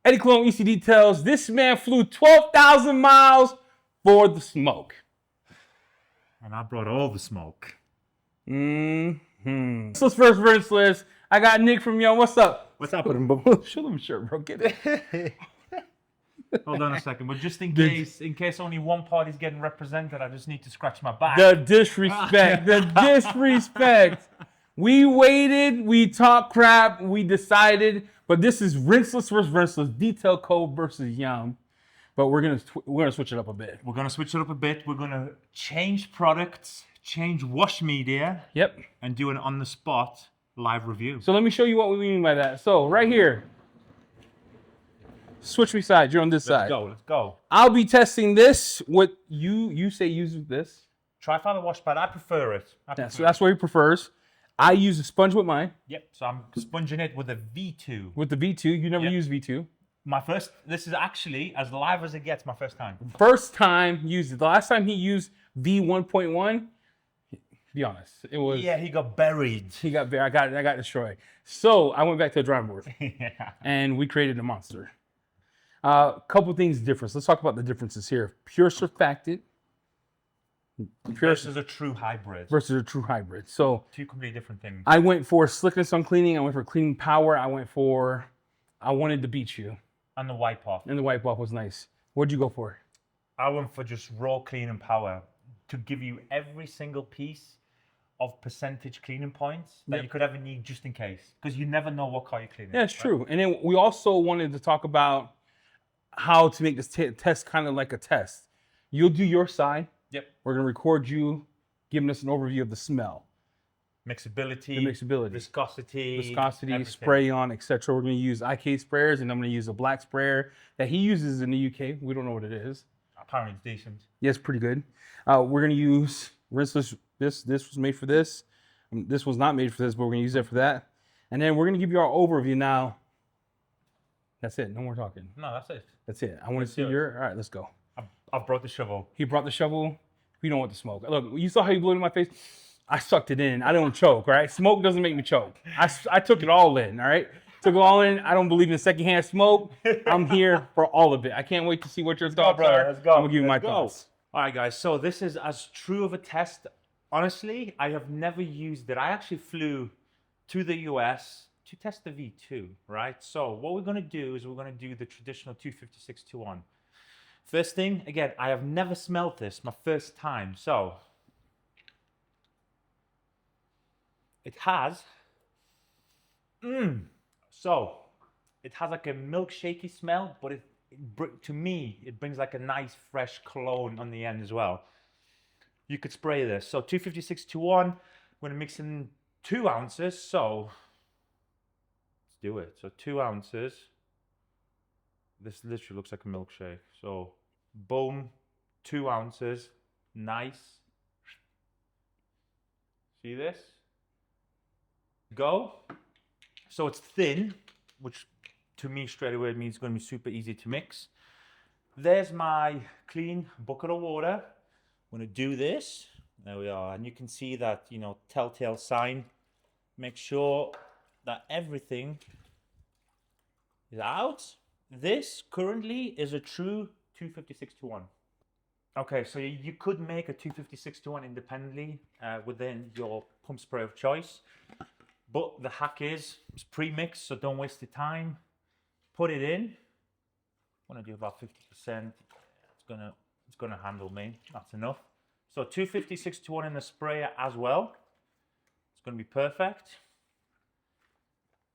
Eddie Cologne, EC Details. This man flew 12,000 miles for the smoke. And I brought all the smoke. Rinseless versus Rinseless. I got Nick from Young. What's up? What's up? Show them shirt, bro. Get it. Hold on a second, but just in case only one party's getting represented, I just need to scratch my back. The disrespect. The disrespect. We waited, we talked crap, we decided, but this is Rinseless versus Rinseless, Detail Code versus Yum. But we're gonna switch it up a bit. We're gonna switch it up a bit. We're gonna change products, change wash media. Yep. And do an on the spot live review. So let me show you what we mean by that. So right here, switch me sides. You're on this side. Let's go. I'll be testing this. What you say use this? Tri-Fiber wash pad. I prefer it. So that's what he prefers. I use a sponge with mine. Yep. So I'm sponging it with a V2. With the V2. You never use V2. This is actually, as live as it gets, my first time. First time used it. The last time he used V1.1, be honest, it was... Yeah, he got buried. I got destroyed. So I went back to the drawing board. Yeah. And we created a monster. Couple things different. Let's talk about the differences here. Pure surfactant. Versus a true hybrid. So two completely different things. I went for slickness on cleaning. I went for cleaning power. I wanted to beat you. And the wipe off. And the wipe off was nice. What'd you go for? I went for just raw cleaning power to give you every single piece of percentage cleaning points that you could ever need just in case. Because you never know what car you're cleaning. Yeah, it's true. And then we also wanted to talk about how to make this test kind of like a test. You'll do your side. Yep. We're going to record you giving us an overview of the smell. Mixability, viscosity, everything. Spray on, etc. We're going to use IK sprayers, and I'm going to use a black sprayer that he uses in the UK. We don't know what it is. Apparently it's decent. Yeah, it's pretty good. We're going to use Rinseless. This was made for this. This was not made for this, but we're going to use it for that. And then we're going to give you our overview now. That's it. No more talking. No, that's it. That's it. I want to see your... All right, let's go. I've brought the shovel. He brought the shovel. We don't want the smoke. Look, you saw how he blew it in my face? I sucked it in. I don't choke, right? Smoke doesn't make me choke. I took it all in, all right? Took it all in. I don't believe in secondhand smoke. I'm here for all of it. I can't wait to see what your thoughts are. Let's go. I'm going to give you my thoughts. All right, guys. So this is as true of a test. Honestly, I have never used it. I actually flew to the US to test the V2, right? So what we're going to do is we're going to do the traditional 256-2-1. First thing, again, I have never smelled this, my first time. So it has, it has like a milkshakey smell, but to me, it brings like a nice fresh cologne on the end as well. You could spray this. So 256-2-1, I'm going to mix in 2 ounces. So let's do it. So 2 ounces. This literally looks like a milkshake. So boom, 2 ounces, nice. See this? Go. So it's thin, which to me straight away means it's going to be super easy to mix. There's my clean bucket of water. I'm going to do this. There we are. And you can see that, telltale sign. Make sure that everything is out. This currently is a true 256-1. Okay, so you could make a 256-1 independently within your pump spray of choice. But the hack is, it's pre-mixed, so don't waste your time. Put it in. I want to do about 50%. It's gonna handle me. That's enough. So 256-1 in the sprayer as well. It's gonna be perfect.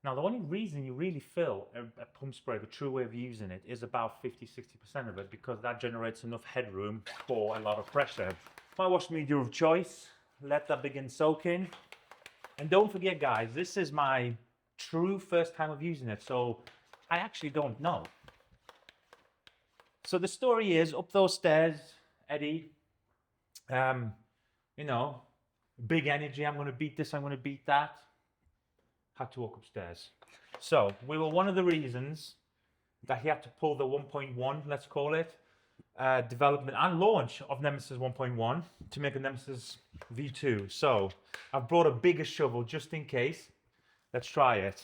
Now, the only reason you really fill a pump spray, the true way of using it, is about 50-60% of it, because that generates enough headroom for a lot of pressure. My wash media of choice, let that begin soaking. And don't forget, guys, this is my true first time of using it, so I actually don't know. So the story is, up those stairs, Eddie, big energy, I'm going to beat this, I'm going to beat that. Had to walk upstairs. So we were one of the reasons that he had to pull the 1.1, let's call it, development and launch of Nemesis 1.1 to make a Nemesis V2. So I've brought a bigger shovel just in case. Let's try it.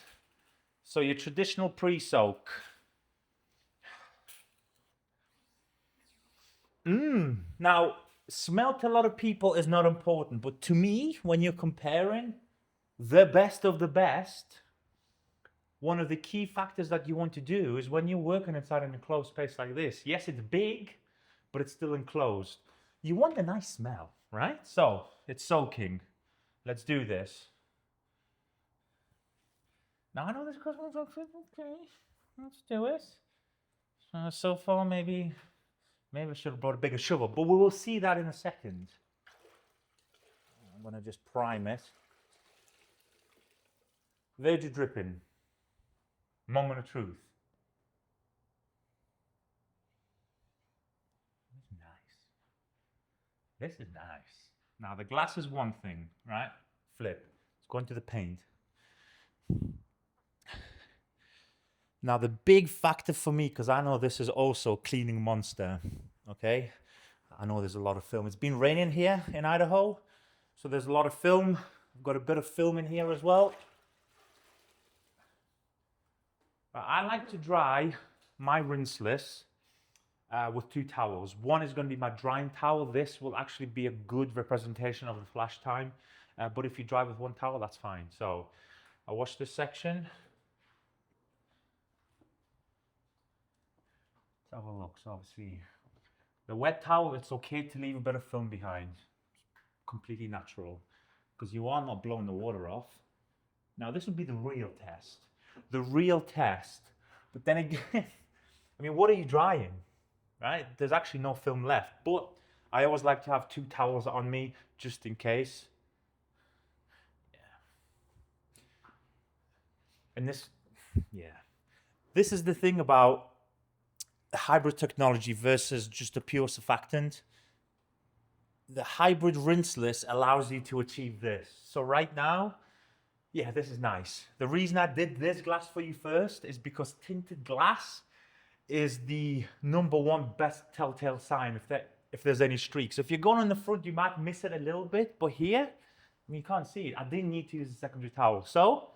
So your traditional pre-soak. Now, smell to a lot of people is not important, but to me, when you're comparing the best of the best, one of the key factors that you want to do is when you're working inside an enclosed space like this, yes, it's big, but it's still enclosed. You want a nice smell, right? So, it's soaking. Let's do this. Now, I know this goes okay. Let's do it. So far, maybe I should have brought a bigger shovel, but we will see that in a second. I'm going to just prime it. Verge of dripping. Moment of truth. This is nice. This is nice. Now, the glass is one thing, right? Flip. Let's go into the paint. Now, the big factor for me, because I know this is also a cleaning monster, okay? I know there's a lot of film. It's been raining here in Idaho, so there's a lot of film. I've got a bit of film in here as well. But I like to dry my Rinseless with 2 towels. One is going to be my drying towel. This will actually be a good representation of the flash time. But if you dry with 1 towel, that's fine. So I wash this section. Let's have a look. So obviously, the wet towel, it's okay to leave a bit of film behind. It's completely natural, because you are not blowing the water off. Now, this would be the real test. The real test. But then again, I mean, what are you drying, right? There's actually no film left. But I always like to have 2 towels on me, just in case. Yeah. And this, yeah. This is the thing about hybrid technology versus just a pure surfactant. The hybrid Rinseless allows you to achieve this. So right now, yeah, this is nice. The reason I did this glass for you first is because tinted glass is the #1 best telltale sign if there's any streaks. If you're going on the front, you might miss it a little bit, but here, I mean, you can't see it. I didn't need to use a secondary towel. So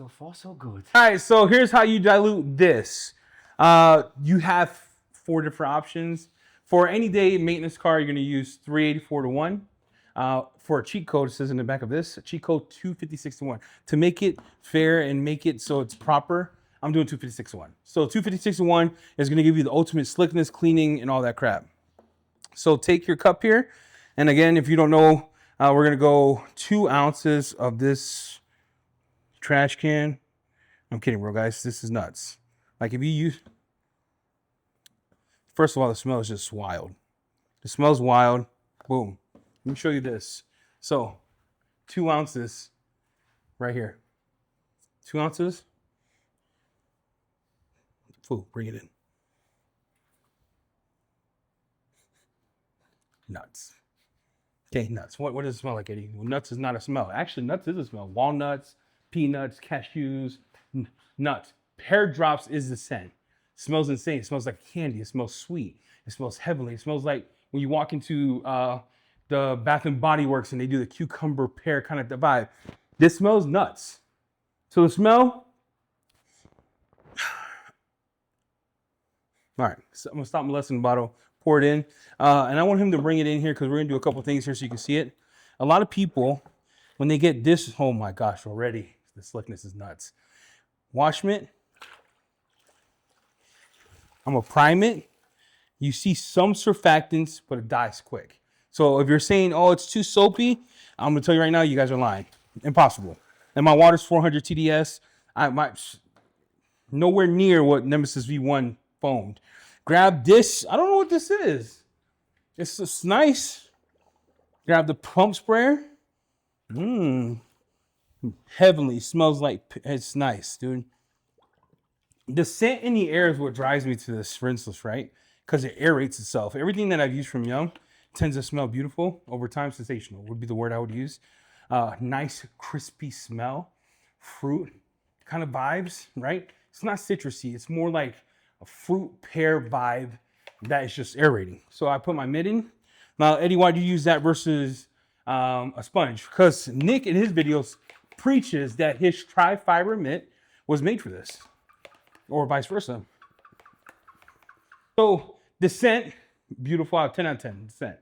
far, so good. All right, so here's how you dilute this. You have 4 different options. For any day maintenance car, you're going to use 384 to 1. For a cheat code, it says in the back of this, cheat code 256 to 1. To make it fair and make it so it's proper, I'm doing 256 to 1. So 256 to 1 is going to give you the ultimate slickness, cleaning, and all that crap. So take your cup here. And again, if you don't know, we're going to go 2 ounces of this trash can. I'm kidding, bro, guys. This is nuts. Like if you use, first of all, the smell is just wild. The smell's wild. Boom. Let me show you this. So 2 ounces right here. 2 ounces. Fool, bring it in. Nuts. Okay, nuts. What does it smell like, Eddie? Well, nuts is not a smell. Actually, nuts is a smell. Walnuts, peanuts, cashews, nuts. Pear drops is the scent. It smells insane. It smells like candy. It smells sweet. It smells heavenly. It smells like when you walk into the Bath and Body Works and they do the cucumber pear kind of vibe. This smells nuts. So the smell. All right, so I'm gonna stop molesting the bottle, pour it in. And I want him to bring it in here because we're gonna do a couple things here so you can see it. A lot of people, when they get this, oh my gosh, already, the slickness is nuts. Wash mitt. I'm gonna prime it. You see some surfactants, but it dies quick. So if you're saying, oh, it's too soapy, I'm gonna tell you right now, you guys are lying. Impossible. And my water's 400 TDS. Nowhere near what Nemesis V1 foamed. Grab this. I don't know what this is. It's just nice. Grab the pump sprayer. Heavenly. Smells like, it's nice, dude. The scent in the air is what drives me to this Rinseless, right? Because it aerates itself. Everything that I've used from young tends to smell beautiful. Over time, sensational would be the word I would use. Nice, crispy smell. Fruit kind of vibes, right? It's not citrusy. It's more like a fruit pear vibe that is just aerating. So I put my mitt in. Now, Eddie, why do you use that versus a sponge? Because Nick in his videos preaches that his tri-fiber mitt was made for this, or vice versa. So the scent beautiful. 10 out of 10.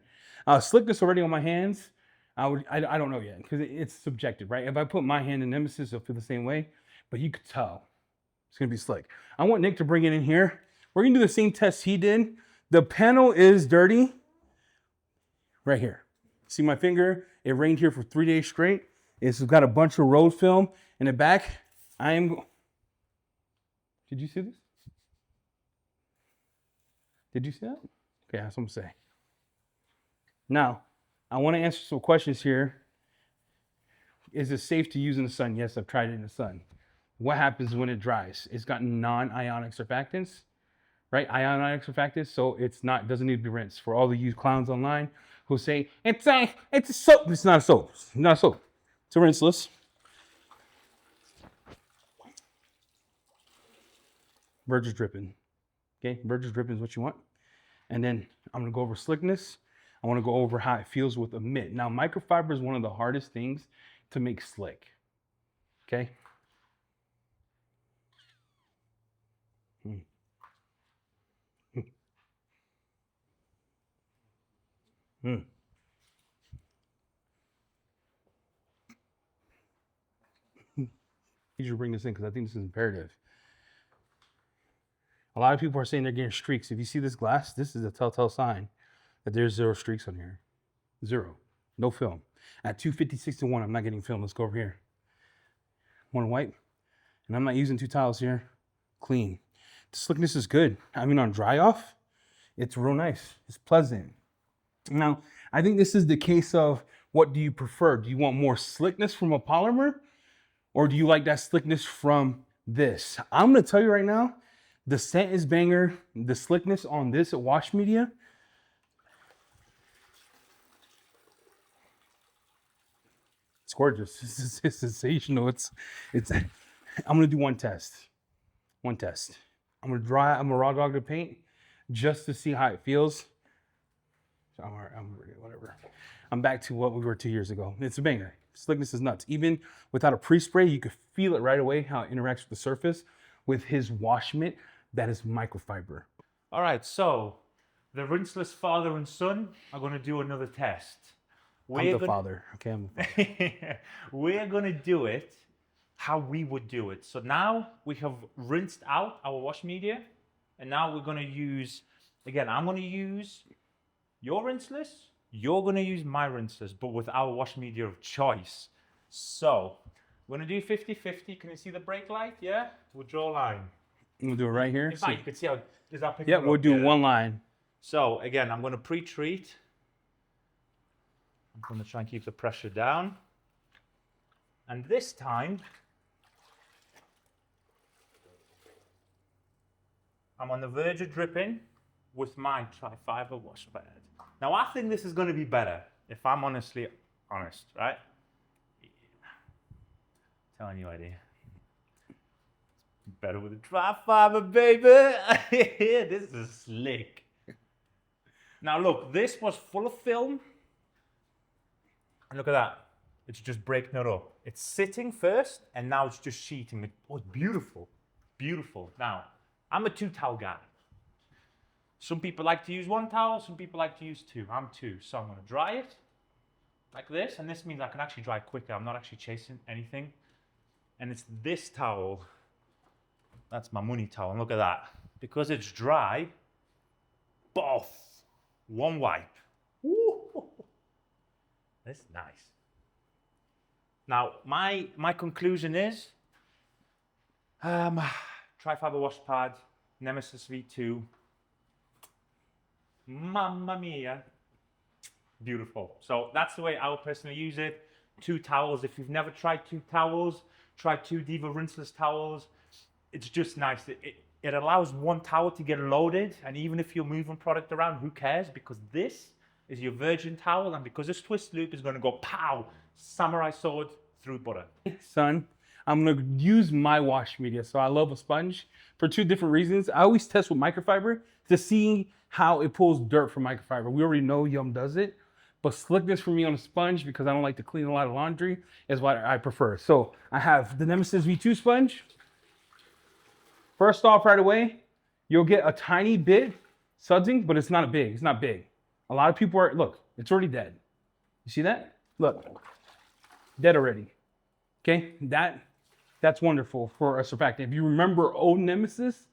Slickness already on my hands. I don't know yet because it's subjective, right? If I put my hand in Nemesis, it'll feel the same way, but you could tell it's gonna be slick. I want Nick to bring it in here. We're gonna do the same test he did. The panel is dirty right here. See my finger? It rained here for 3 days straight. It's got a bunch of road film in the back. Did you see this? Did you see that? Okay, that's what I'm saying. Now, I want to answer some questions here. Is it safe to use in the sun? Yes, I've tried it in the sun. What happens when it dries? It's got non-ionic surfactants, right? Ionic surfactants, so doesn't need to be rinsed. For all the you clowns online who say it's a soap. It's not a soap. It's not a soap. It's a rinseless. Verge is dripping. Okay, verge is dripping is what you want. And then I'm gonna go over slickness. I wanna go over how it feels with a mitt. Now, microfiber is one of the hardest things to make slick, okay? You should bring this in because I think this is imperative. A lot of people are saying they're getting streaks. If you see this glass, this is a telltale sign that there's 0 streaks on here. 0. No film. At 256-1, I'm not getting film. Let's go over here. One wipe. And I'm not using 2 towels here. Clean. The slickness is good. I mean, on dry off, it's real nice. It's pleasant. Now, I think this is the case of what do you prefer? Do you want more slickness from a polymer? Or do you like that slickness from this? I'm going to tell you right now, the scent is banger. The slickness on this wash media, it's gorgeous. It's sensational. I'm going to do one test. I'm going to raw dog the paint just to see how it feels. Whatever. I'm back to what we were 2 years ago. It's a banger. Slickness is nuts. Even without a pre-spray, you could feel it right away how it interacts with the surface. With his wash mitt, that is microfiber. All right, so the rinseless father and son are going to do another test. I'm the father. Okay, I'm the father. We're going to do it how we would do it. So now we have rinsed out our wash media, and now we're going to use, again, I'm going to use your rinseless, you're going to use my rinseless, but with our wash media of choice. So we're going to do 50-50. Can you see the brake light? Yeah? We'll draw a line. We'll do it right here. In fact, you can see how, is that picking yeah, up? we'll do one line. So again, I'm going to pre-treat. I'm going to try and keep the pressure down. And this time, I'm on the verge of dripping with my tri-fiber wash pad. Now, I think this is going to be better, if I'm honestly honest, right? Telling you, idea. Better with a tri-fiber, baby. This is slick. Now, look, this was full of film. And look at that. It's just breaking it up. It's sitting first, and now it's just sheeting. Oh, it's beautiful. Beautiful. Now, I'm a 2-towel guy. Some people like to use 1 towel, some people like to use 2. I'm 2, so I'm going to dry it like this, and this means I can actually dry quicker. I'm not actually chasing anything. And it's this towel. That's my money towel, and look at that. Because it's dry, boff, 1 wipe. Woo. That's nice. Now, my conclusion is, tri-fiber wash pad, Nemesis V2, mamma mia, beautiful. So that's the way I would personally use it. 2 towels. If you've never tried 2 towels, try 2 Diva rinseless towels. It's just nice. It allows 1 towel to get loaded, and even if you're moving product around, who cares? Because this is your virgin towel, and because this twist loop is going to go pow, samurai sword through butter. Son, I'm going to use my wash media. So I love a sponge for 2 different reasons. I always test with microfiber to see how it pulls dirt from microfiber. We already know Yum does it, but slickness for me on a sponge, because I don't like to clean a lot of laundry, is what I prefer. So I have the Nemesis V2 sponge. First off, right away, you'll get a tiny bit sudsing, but it's not big. It's not big. A lot of people are, look, it's already dead. You see that? Look, dead already. Okay, that's wonderful for a surfactant. If you remember old Nemesis,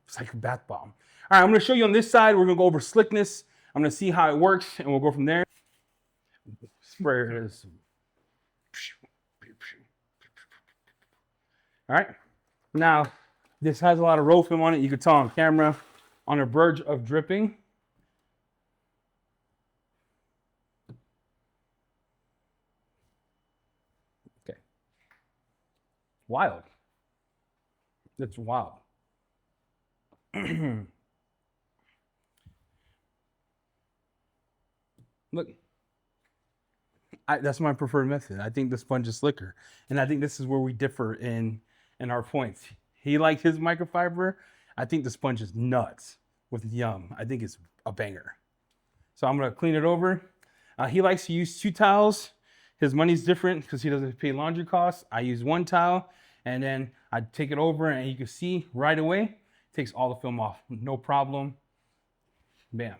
it's like a bath bomb. All right, I'm gonna show you on this side. We're gonna go over slickness. I'm gonna see how it works, and we'll go from there. Sprayer is. All right, now this has a lot of roll film on it. You can tell on camera, on the verge of dripping. Okay, wild. That's wild. Look, that's my preferred method. I think the sponge is slicker, and I think this is where we differ in our points. He liked his microfiber. I think the sponge is nuts with Yum. I think it's a banger. So I'm gonna clean it over. He likes to use 2 towels. His money's different because he doesn't pay laundry costs. I use 1 towel, and then I take it over, and you can see right away, it takes all the film off, no problem. Bam.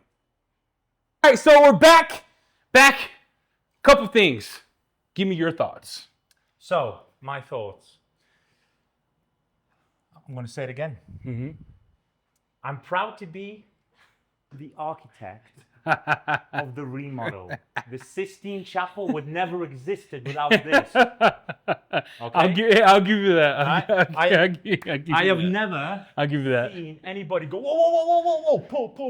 All right, so we're back. Couple things. Give me your thoughts. So, my thoughts. I'm going to say it again. Mm-hmm. I'm proud to be the architect of the remodel. The Sistine Chapel would never existed without this. Okay? I'll give you that. I have never I'll give you that. seen anybody go, whoa,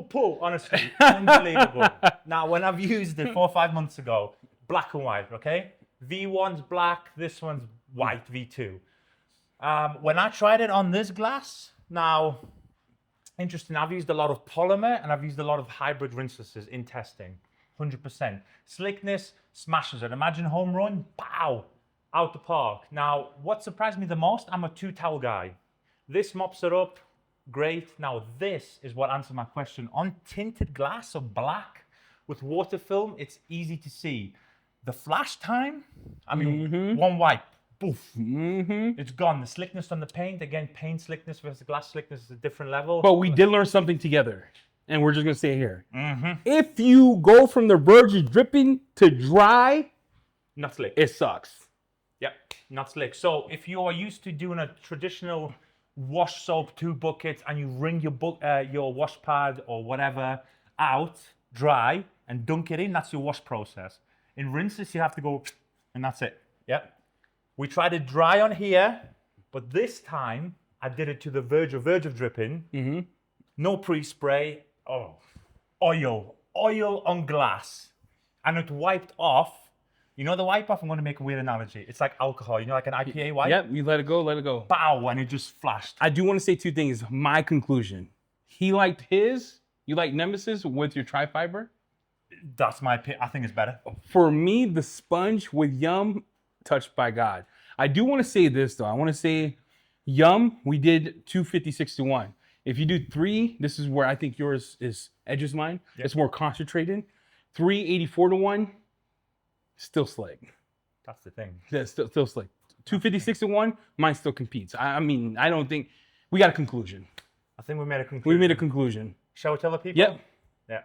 pull. Honestly, unbelievable. Now, when I've used it 4 or 5 months ago, black and white, okay? V1's black, this one's white, V2. When I tried it on this glass, now, interesting, I've used a lot of polymer and I've used a lot of hybrid rinselesses in testing, 100%. Slickness smashes it. Imagine home run, pow, out the park. Now, what surprised me the most, I'm a 2 towel guy. This mops it up, great. Now, this is what answered my question. On tinted glass of black with water film, it's easy to see. The flash time, I mean, one wipe, poof, it's gone. The slickness on the paint, again, paint slickness versus glass slickness is a different level. But we did learn something together, and we're just gonna say it here. If you go from the verge of dripping to dry, not slick. it sucks. Yep, not slick. So if you are used to doing a traditional wash soap, 2 buckets, and you wring your wash pad or whatever out dry and dunk it in, that's your wash process. In Rinseless, you have to go, and that's it. Yep. We tried it dry on here, but this time I did it to the verge of dripping. No pre-spray. Oh, oil on glass, and it wiped off. You know the wipe off? I'm going to make a weird analogy. It's like alcohol. You know, like an IPA wipe. Yep. You let it go. Bow, and it just flashed. I do want to say 2 things. My conclusion. He liked his. You like Nemesis with your tri-fiber. That's my opinion. I think it's better. For me, the sponge with Yum, touched by God. I do want to say this though. I want to say Yum, we did 256-1. If you do 3, this is where I think yours edges mine. Yep. It's more concentrated. 384-1, still slick. That's the thing. Yeah, still slick. 256-1, mine still competes. I mean, I don't think we got a conclusion. I think we made a conclusion. We made a conclusion. Shall we tell the people? Yep. Yeah.